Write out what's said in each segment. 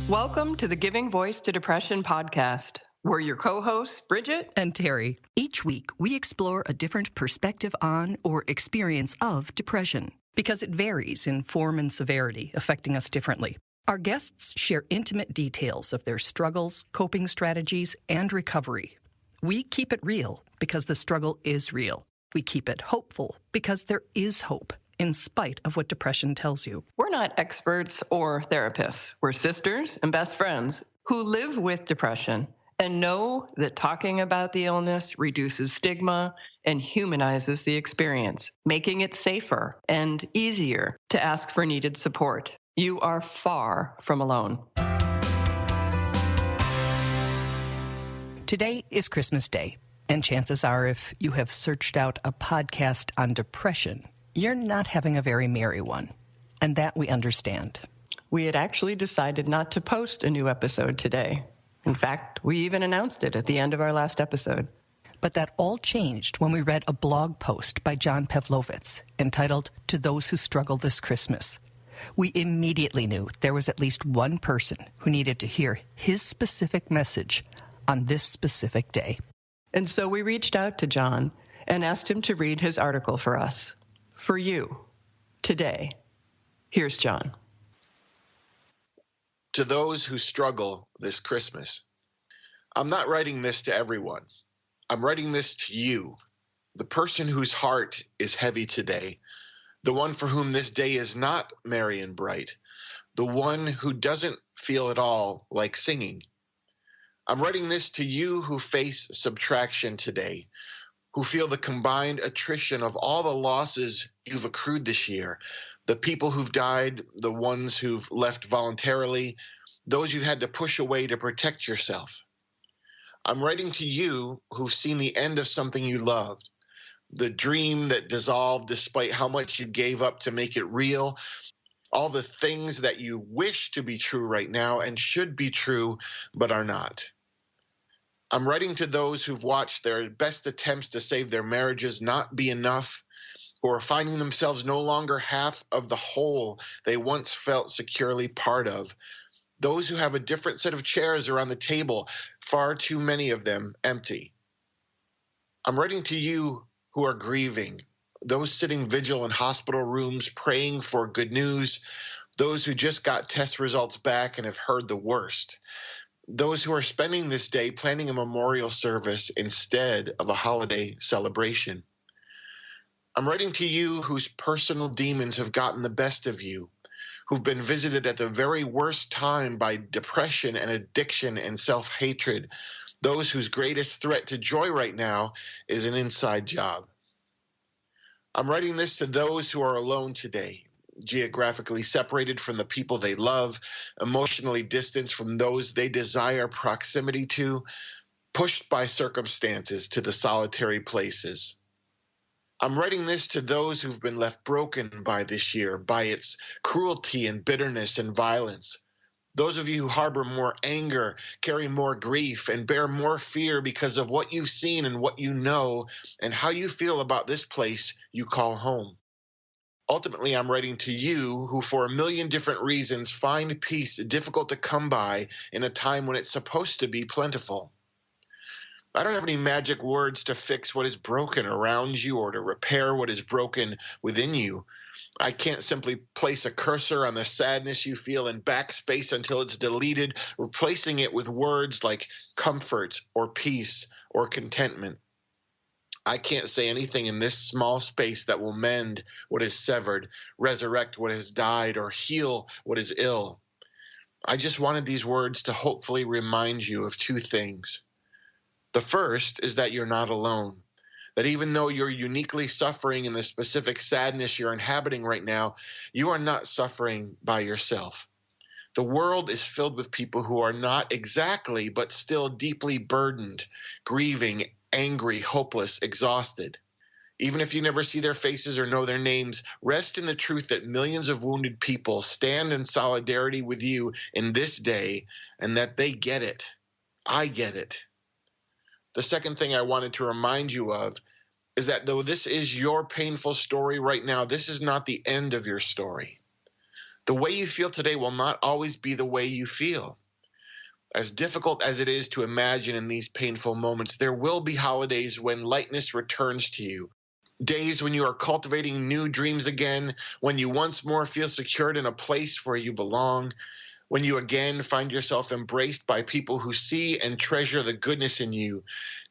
Welcome to the Giving Voice to Depression podcast. We're your co-hosts, Bridget and Terry. Each week, we explore a different perspective on or experience of depression because it varies in form and severity, affecting us differently. Our guests share intimate details of their struggles, coping strategies, and recovery. We keep it real because the struggle is real. We keep it hopeful because there is hope, in spite of what depression tells you. We're not experts or therapists. We're sisters and best friends who live with depression and know that talking about the illness reduces stigma and humanizes the experience, making it safer and easier to ask for needed support. You are far from alone. Today is Christmas Day, and chances are if you have searched out a podcast on depression, you're not having a very merry one, and that we understand. We had actually decided not to post a new episode today. In fact, we even announced it at the end of our last episode. But that all changed when we read a blog post by John Pavlovitz entitled, "To Those Who Struggle This Christmas." We immediately knew there was at least one person who needed to hear his specific message on this specific day. And so we reached out to John and asked him to read his article for us. For you, today. Here's John. To those who struggle this Christmas. I'm not writing this to everyone. I'm writing this to you, the person whose heart is heavy today, the one for whom this day is not merry and bright, the one who doesn't feel at all like singing. I'm writing this to you who face subtraction today, who feel the combined attrition of all the losses you've accrued this year, the people who've died, the ones who've left voluntarily, those you've had to push away to protect yourself. I'm writing to you who've seen the end of something you loved, the dream that dissolved despite how much you gave up to make it real, all the things that you wish to be true right now and should be true but are not. I'm writing to those who've watched their best attempts to save their marriages not be enough, who are finding themselves no longer half of the whole they once felt securely part of, those who have a different set of chairs around the table, far too many of them empty. I'm writing to you who are grieving, those sitting vigil in hospital rooms praying for good news, those who just got test results back and have heard the worst, those who are spending this day planning a memorial service instead of a holiday celebration. I'm writing to you whose personal demons have gotten the best of you, who've been visited at the very worst time by depression and addiction and self-hatred, those whose greatest threat to joy right now is an inside job. I'm writing this to those who are alone today, geographically separated from the people they love, emotionally distanced from those they desire proximity to, pushed by circumstances to the solitary places. I'm writing this to those who've been left broken by this year, by its cruelty and bitterness and violence. Those of you who harbor more anger, carry more grief, and bear more fear because of what you've seen and what you know and how you feel about this place you call home. Ultimately, I'm writing to you who, for a million different reasons, find peace difficult to come by in a time when it's supposed to be plentiful. I don't have any magic words to fix what is broken around you or to repair what is broken within you. I can't simply place a cursor on the sadness you feel and backspace until it's deleted, replacing it with words like comfort or peace or contentment. I can't say anything in this small space that will mend what is severed, resurrect what has died, or heal what is ill. I just wanted these words to hopefully remind you of two things. The first is that you're not alone, that even though you're uniquely suffering in the specific sadness you're inhabiting right now, you are not suffering by yourself. The world is filled with people who are not exactly, but still deeply burdened, grieving, angry, hopeless, exhausted. Even if you never see their faces or know their names, rest in the truth that millions of wounded people stand in solidarity with you in this day and that they get it. I get it. The second thing I wanted to remind you of is that though this is your painful story right now, this is not the end of your story. The way you feel today will not always be the way you feel. As difficult as it is to imagine in these painful moments, there will be holidays when lightness returns to you. Days when you are cultivating new dreams again, when you once more feel secured in a place where you belong, when you again find yourself embraced by people who see and treasure the goodness in you,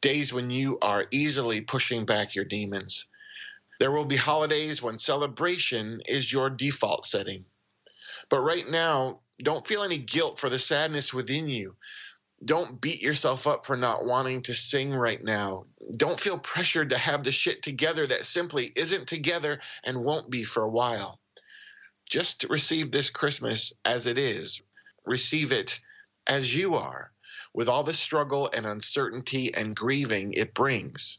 days when you are easily pushing back your demons. There will be holidays when celebration is your default setting. But right now, don't feel any guilt for the sadness within you. Don't beat yourself up for not wanting to sing right now. Don't feel pressured to have the shit together that simply isn't together and won't be for a while. Just receive this Christmas as it is. Receive it as you are, with all the struggle and uncertainty and grieving it brings.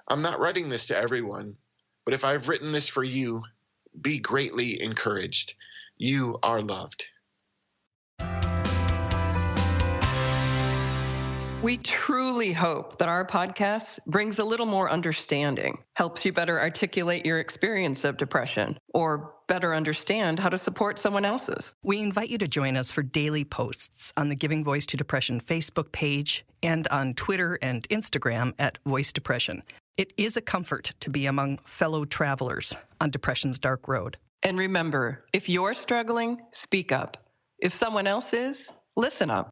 I'm not writing this to everyone, but if I've written this for you, be greatly encouraged. You are loved. We truly hope that our podcast brings a little more understanding, helps you better articulate your experience of depression, or better understand how to support someone else's. We invite you to join us for daily posts on the Giving Voice to Depression Facebook page and on Twitter and Instagram at Voice Depression. It is a comfort to be among fellow travelers on depression's dark road. And remember, if you're struggling, speak up. If someone else is, listen up.